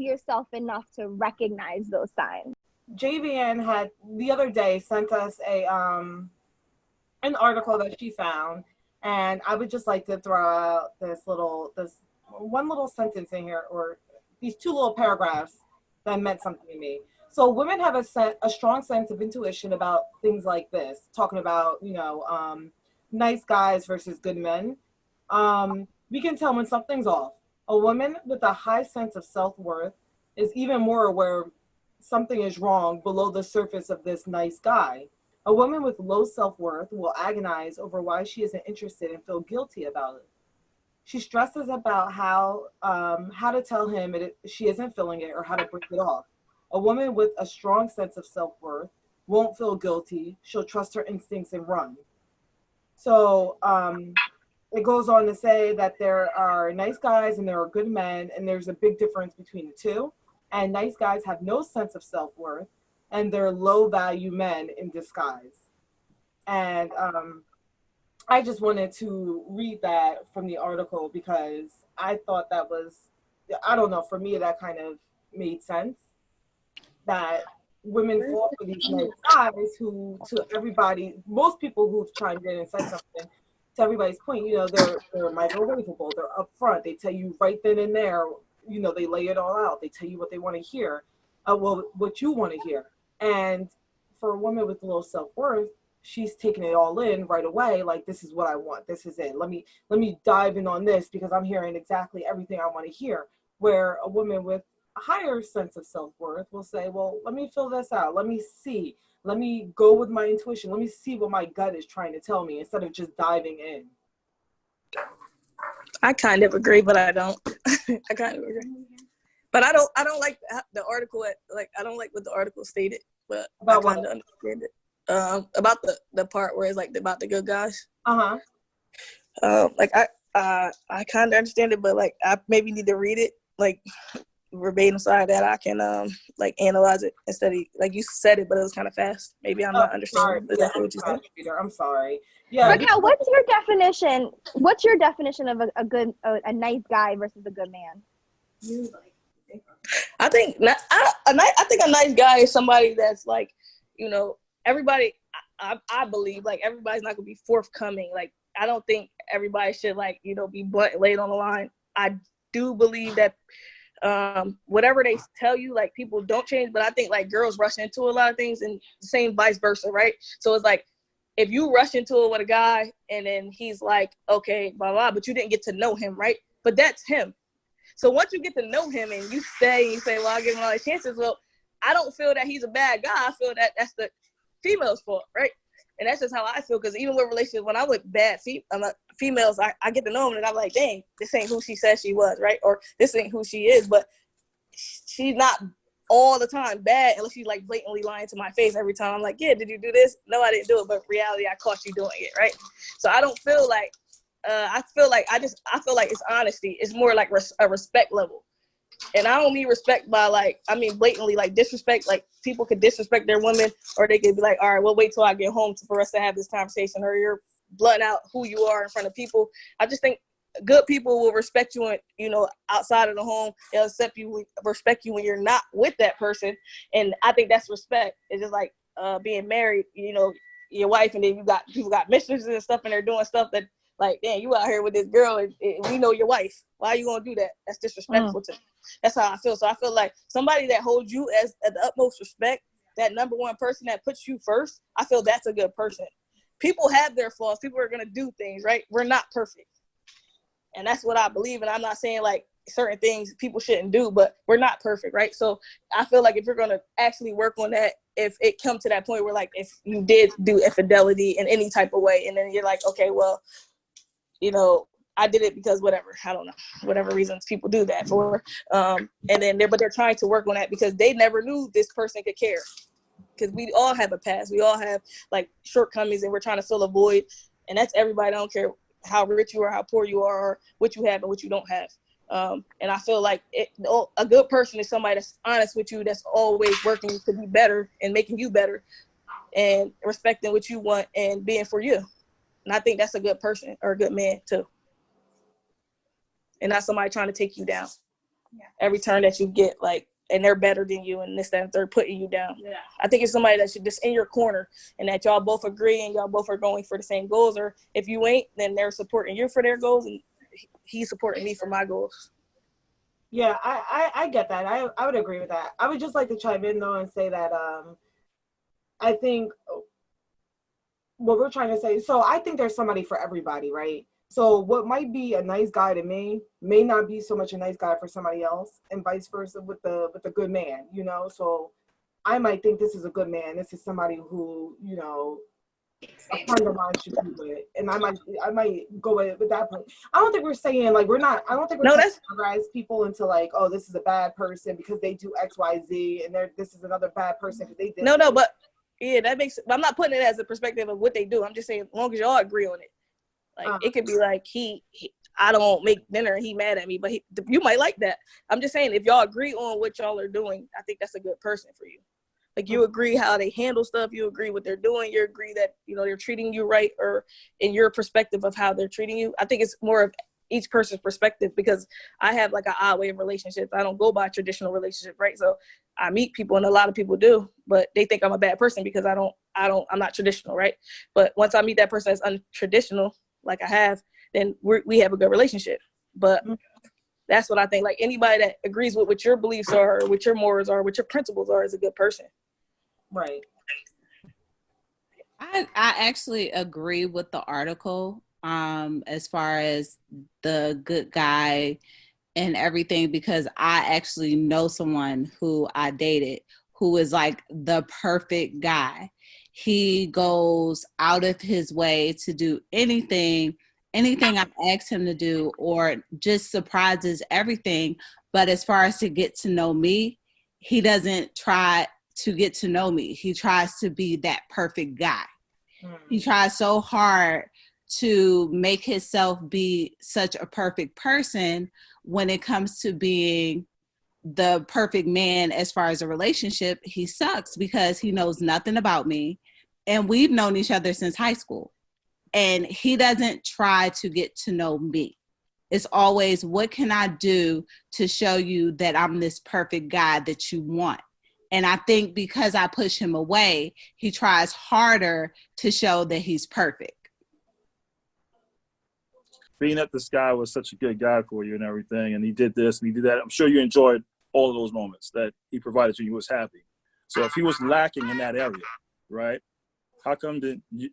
yourself enough to recognize those signs? JVN had the other day sent us an article that she found, and I would just like to throw out this one little sentence in here, or these two little paragraphs that meant something to me. So women have a strong sense of intuition about things like this, talking about, nice guys versus good men. We can tell when something's off. A woman with a high sense of self-worth is even more aware something is wrong below the surface of this nice guy. A woman with low self-worth will agonize over why she isn't interested and feel guilty about it. She stresses about how to tell him she isn't feeling it or how to break it off. A woman with a strong sense of self-worth won't feel guilty. She'll trust her instincts and run. So it goes on to say that there are nice guys and there are good men, and there's a big difference between the two. And nice guys have no sense of self-worth, and they're low-value men in disguise. And I just wanted to read that from the article because I thought that was, I don't know, for me that kind of made sense. That women fall for these nice guys who, to everybody, most people who've chimed in and said something, to everybody's point, they're microwavable, they're upfront, they tell you right then and there, they lay it all out, they tell you what they want to hear, what you want to hear. And for a woman with low self-worth, she's taking it all in right away, like, this is what I want, this is it, let me dive in on this because I'm hearing exactly everything I want to hear. Where a woman with a higher sense of self-worth will say, well, let me fill this out, let me see, let me go with my intuition, let me see what my gut is trying to tell me, instead of just diving in. I kind of agree, but I don't. I kind of agree, but I don't like the article. I don't like what the article stated, but I kind of understand it. About the part where it's like about the good guys. I kind of understand it, but like I maybe need to read it like verbatim so that I can analyze it instead of like you said it, but it was kind of fast. Maybe I'm not understanding exactly what you said. I'm sorry. Yeah. Raquel, what's your definition? What's your definition of a nice guy versus a good man? I think a nice guy is somebody that's like, everybody. I believe like everybody's not gonna be forthcoming. Like I don't think everybody should be blunt laid on the line. I do believe that whatever they tell you, like people don't change, but I think like girls rush into a lot of things and same vice versa, right? So it's like if you rush into it with a guy and then he's like, okay, blah, blah, but you didn't get to know him, right? But that's him. So once you get to know him and you say, well, I'll give him all the chances. Well, I don't feel that he's a bad guy. I feel that that's the female's fault, right? And that's just how I feel, because even with relationships, when I'm with bad females, I get to know them and I'm like, dang, this ain't who she says she was, right? Or this ain't who she is, but she's not all the time bad unless she's like blatantly lying to my face every time. I'm like, yeah, did you do this? No, I didn't do it, but reality, I caught you doing it, right? So I don't feel like, I feel like it's honesty. It's more like a respect level. And I don't mean respect by blatantly disrespect. Like people could disrespect their women, or they could be like, all right, we'll wait till I get home for us to have this conversation, or you're blunting out who you are in front of people. I just think good people will respect you, outside of the home. They'll respect you when you're not with that person. And I think that's respect. It's just like being married, your wife, and then people got mistresses and stuff, and they're doing stuff that like, damn, you out here with this girl and we know your wife. Why are you gonna do that? That's disrespectful to me. That's how I feel. So I feel like somebody that holds you as at the utmost respect, that number one person that puts you first, I feel that's a good person. People have their flaws. People are gonna do things, right? We're not perfect. And that's what I believe. And I'm not saying like certain things people shouldn't do, but we're not perfect, right? So I feel like if you're gonna actually work on that, if it comes to that point where like if you did do infidelity in any type of way, and then you're like, okay, well, I did it because whatever, I don't know, whatever reasons people do that for. And then but they're trying to work on that because they never knew this person could care. Because we all have a past. We all have like shortcomings, and we're trying to fill a void. And that's everybody. I don't care how rich you are, how poor you are, or what you have and what you don't have. And I feel like a good person is somebody that's honest with you, that's always working to be better and making you better and respecting what you want and being for you. And I think that's a good person or a good man too. And not somebody trying to take you down. every turn that you get, like, and they're better than you and this, that, and third, putting you down. Yeah. I think it's somebody that should just in your corner and that y'all both agree and y'all both are going for the same goals. Or if you ain't, then they're supporting you for their goals and he's supporting me for my goals. Yeah, I get that. I would agree with that. I would just like to chime in though and say that I think what we're trying to say, so I think there's somebody for everybody, right? So what might be a nice guy to me may not be so much a nice guy for somebody else, and vice versa with the good man, you know? So I might think this is a good man. This is somebody who, you know, a friend of mine should be with, and I might go with that person. I don't think we're saying like I don't think we're trying to categorize people into like, oh, this is a bad person because they do X, Y, Z, and this is another bad person because they did. No, but yeah, that makes. I'm not putting it as a perspective of what they do. I'm just saying, as long as y'all agree on it, like it could be like he I don't make dinner and he mad at me, but you might like that. I'm just saying, if y'all agree on what y'all are doing, I think that's a good person for you. Like you agree how they handle stuff, you agree what they're doing, you agree that, you know, they're treating you right, or in your perspective of how they're treating you. I think it's more of each person's perspective, because I have like an odd way of relationships. I don't go by traditional relationship, right? So I meet people, and a lot of people do, but they think I'm a bad person because I'm not traditional, right? But once I meet that person that's untraditional, like I have, then we have a good relationship. But that's what I think. Like anybody that agrees with what your beliefs are, or what your morals are, what your principles are, is a good person. Right. I actually agree with the article as far as the good guy and everything, because I actually know someone who I dated who is like the perfect guy. He goes out of his way to do anything I've asked him to do, or just surprises everything. But as far as to get to know me, he doesn't try to get to know me. He tries to be that perfect guy. He tries so hard to make himself be such a perfect person when it comes to being the perfect man as far as a relationship. He sucks because he knows nothing about me, and we've known each other since high school, and he doesn't try to get to know me. It's always, what can I do to show you that I'm this perfect guy that you want? And I think because I push him away, he tries harder to show that he's perfect. Being that this guy was such a good guy for you and everything, and he did this and he did that, I'm sure you enjoyed all of those moments that he provided to you. Was happy. So if he was lacking in that area, right, how come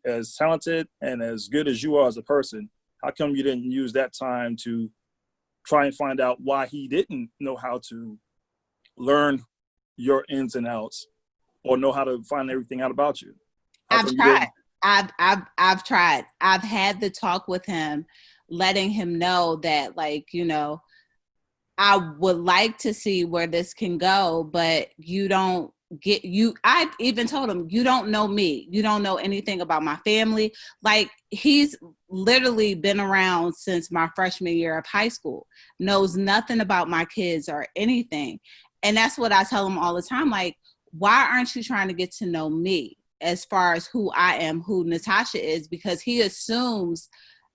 as talented and as good as you are as a person, how come you didn't use that time to try and find out why he didn't know how to learn your ins and outs, or know how to find everything out about you? I've tried. I've tried. I've had the talk with him, letting him know that, like, you know, I would like to see where this can go, but you don't get you. I even told him, you don't know me. You don't know anything about my family. Like, he's literally been around since my freshman year of high school, knows nothing about my kids or anything. And that's what I tell him all the time. Like, why aren't you trying to get to know me as far as who I am, who Natasha is? Because he assumes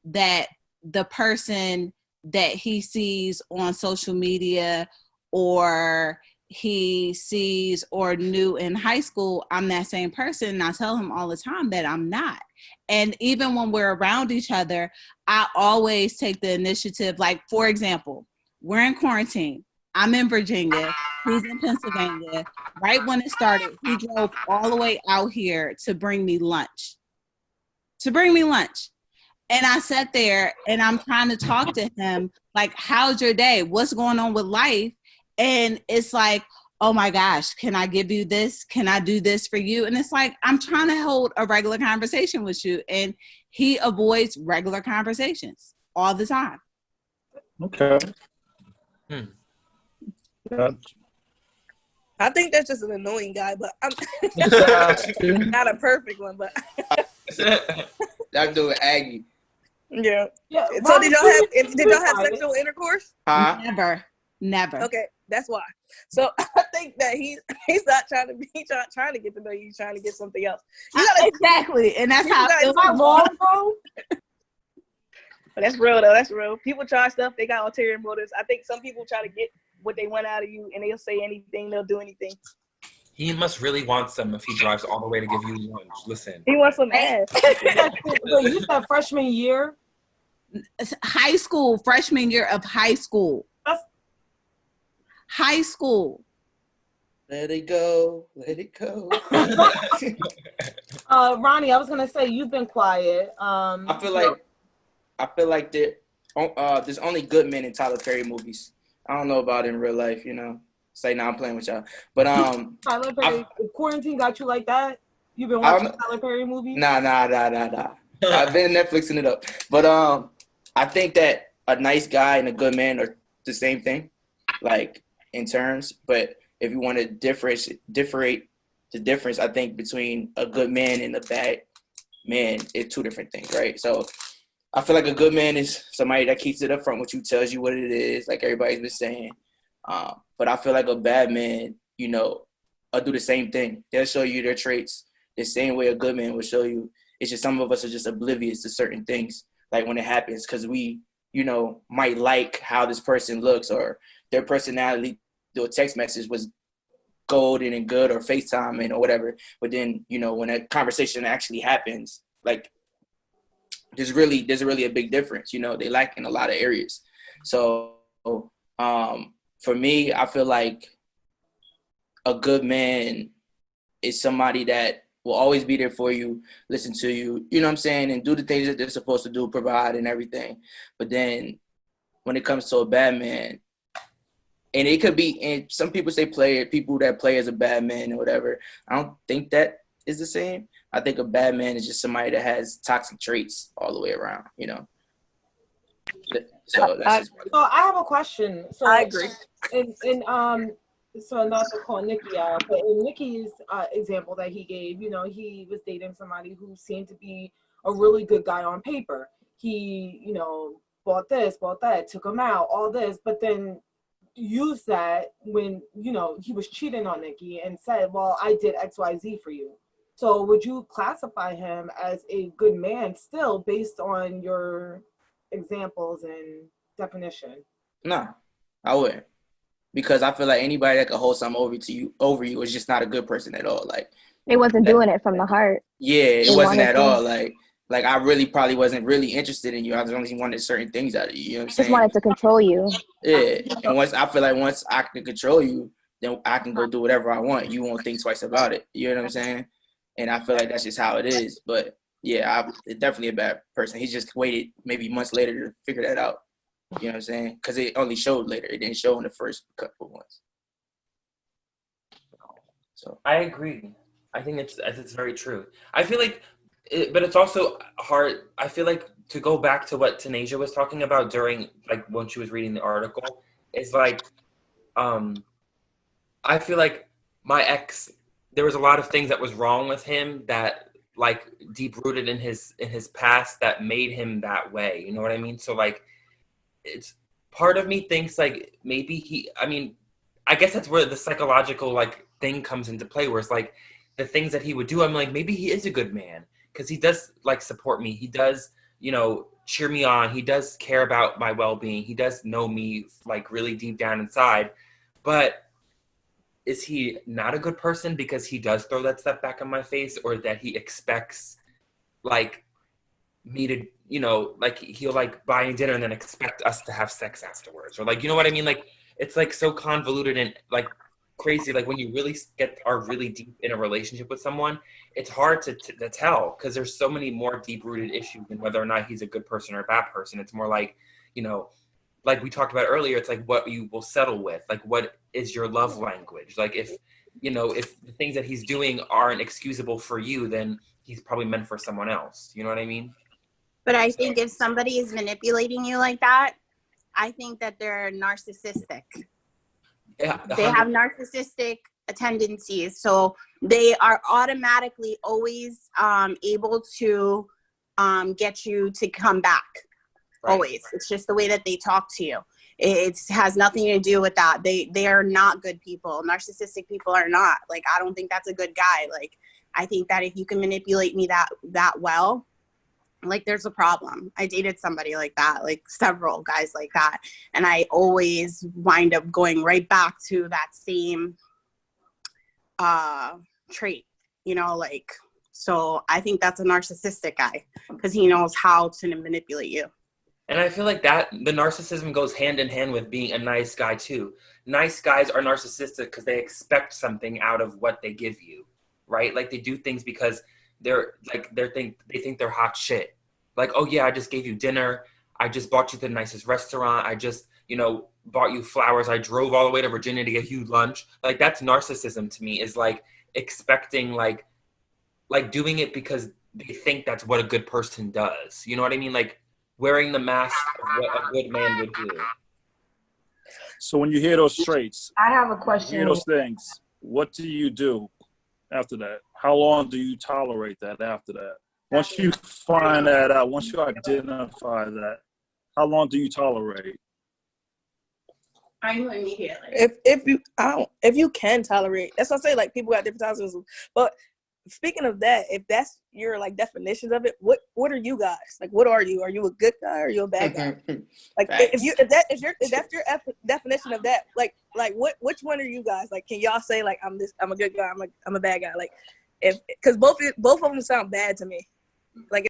that the person that he sees on social media, or he sees or knew in high school, I'm that same person. And I tell him all the time that I'm not. And even when we're around each other, I always take the initiative. Like, for example, we're in quarantine. I'm in Virginia. He's in Pennsylvania. Right when it started, he drove all the way out here to bring me lunch. And I sat there and I'm trying to talk to him, like, how's your day? What's going on with life? And it's like, oh my gosh, can I give you this? Can I do this for you? And it's like, I'm trying to hold a regular conversation with you. And he avoids regular conversations all the time. Okay. Yeah. I think that's just an annoying guy, but I'm not a perfect one, but That dude Aggie. yeah. So Ron, did y'all have sexual intercourse? Huh? Never. Okay, that's why. So I think that he's not trying to be trying to get to know you. He's trying to get something else. Exactly, and that's how it Not long ago. But that's real though. That's real. People try stuff. They got ulterior motives. I think some people try to get what they want out of you, and they'll say anything, they'll do anything. He must really want some if he drives all the way to give you lunch. Listen. He wants some ass. Wait, you said freshman year? High school, freshman year of high school. High school. Let it go. Let it go. Ronnie, I was gonna say you've been quiet. I feel like there's only good men in Tyler Perry movies. I don't know about in real life, you know. Say now I'm playing with y'all, but Tyler Perry, quarantine got you like that? You've been watching Tyler Perry movies? Nah. I've been Netflixing it up, but I think that a nice guy and a good man are the same thing, like in terms. But if you want to differentiate the difference, I think between a good man and a bad man is two different things, right? So I feel like a good man is somebody that keeps it up front with you, tells you what it is, like everybody's been saying. But I feel like a bad man, you know, will do the same thing. They'll show you their traits the same way a good man will show you. It's just some of us are just oblivious to certain things, like when it happens, because we, you know, might like how this person looks or their personality through a text message was golden and good or FaceTime or whatever. But then, you know, when a conversation actually happens, like there's really a big difference. You know, they lack in a lot of areas. So for me, I feel like a good man is somebody that will always be there for you, listen to you, you know what I'm saying, and do the things that they're supposed to do, provide and everything. But then when it comes to a bad man, and it could be, and some people say people that play as a bad man or whatever, I don't think that is the same. I think a bad man is just somebody that has toxic traits all the way around, you know. So that's just so I have a question. So I agree. So not to call Nikki out, but in Nikki's example that he gave, you know, he was dating somebody who seemed to be a really good guy on paper. He, you know, bought this, bought that, took him out, all this, but then used that when, you know, he was cheating on Nikki and said, well, I did XYZ for you. So would you classify him as a good man still based on your examples and definition? No, I wouldn't. Because I feel like anybody that could hold something over you is just not a good person at all. Like They wasn't doing it from the heart. Yeah, it They wasn't wanted at to. all. Like I really probably wasn't really interested in you. I only wanted certain things out of you. You know what I'm Just saying? wanted to control you. Yeah. And once I can control you, then I can go do whatever I want. You won't think twice about it. You know what I'm saying? And I feel like that's just how it is. But yeah, it's definitely a bad person. He just waited maybe months later to figure that out. You know what I'm saying? Because it only showed later. It didn't show in the first couple of months. So I agree. I think it's very true. I feel like, but it's also hard. I feel like to go back to what Tanasia was talking about during, like, when she was reading the article, is like, I feel like my ex, there was a lot of things that was wrong with him that, like, deep rooted in his past that made him that way. You know what I mean? So like, it's part of me thinks like maybe I guess that's where the psychological like thing comes into play, where it's like the things that he would do, I'm like, maybe he is a good man because he does like support me. He does, you know, cheer me on. He does care about my well-being. He does know me like really deep down inside. But is he not a good person because he does throw that stuff back in my face, or that he expects like me to, you know, like he'll like buy dinner and then expect us to have sex afterwards, or like, you know what I mean? Like it's like so convoluted and like crazy. Like when you really are really deep in a relationship with someone, it's hard to tell because there's so many more deep rooted issues than whether or not he's a good person or a bad person. It's more like, you know, like we talked about earlier, it's like what you will settle with, like what is your love language? Like if, you know, if the things that he's doing aren't excusable for you, then he's probably meant for someone else. You know what I mean? But I think if somebody is manipulating you like that, I think that they're narcissistic. Yeah, They have narcissistic tendencies. So they are automatically always able to get you to come back. Right. Always. It's just the way that they talk to you. It has nothing to do with that. They are not good people. Narcissistic people are not. Like, I don't think that's a good guy. Like, I think that if you can manipulate me that well, like there's a problem. I dated somebody like that, like several guys like that. And I always wind up going right back to that same trait, you know, like, so I think that's a narcissistic guy because he knows how to manipulate you. And I feel like that the narcissism goes hand in hand with being a nice guy too. Nice guys are narcissistic because they expect something out of what they give you, right? Like they do things because they think they're hot shit. Like, oh yeah, I just gave you dinner. I just bought you the nicest restaurant. I just, you know, bought you flowers. I drove all the way to Virginia to get you lunch. Like that's narcissism to me, is like expecting like doing it because they think that's what a good person does. You know what I mean? Like wearing the mask of what a good man would do. So when you hear those traits, I have a you question. hear those things, what do you do after that? How long do you tolerate that after that? Once you find that out, once you identify that, how long do you tolerate? I know immediately. If you can tolerate, that's what I say. Like people got different tolerances. But speaking of that, if that's your like definitions of it, what are you guys? Like, what are you? Are you a good guy or are you a bad guy? Like if that's your definition of that, like which one are you guys? Like, can y'all say like I'm a good guy, I'm a bad guy? Like, because both of them sound bad to me. Like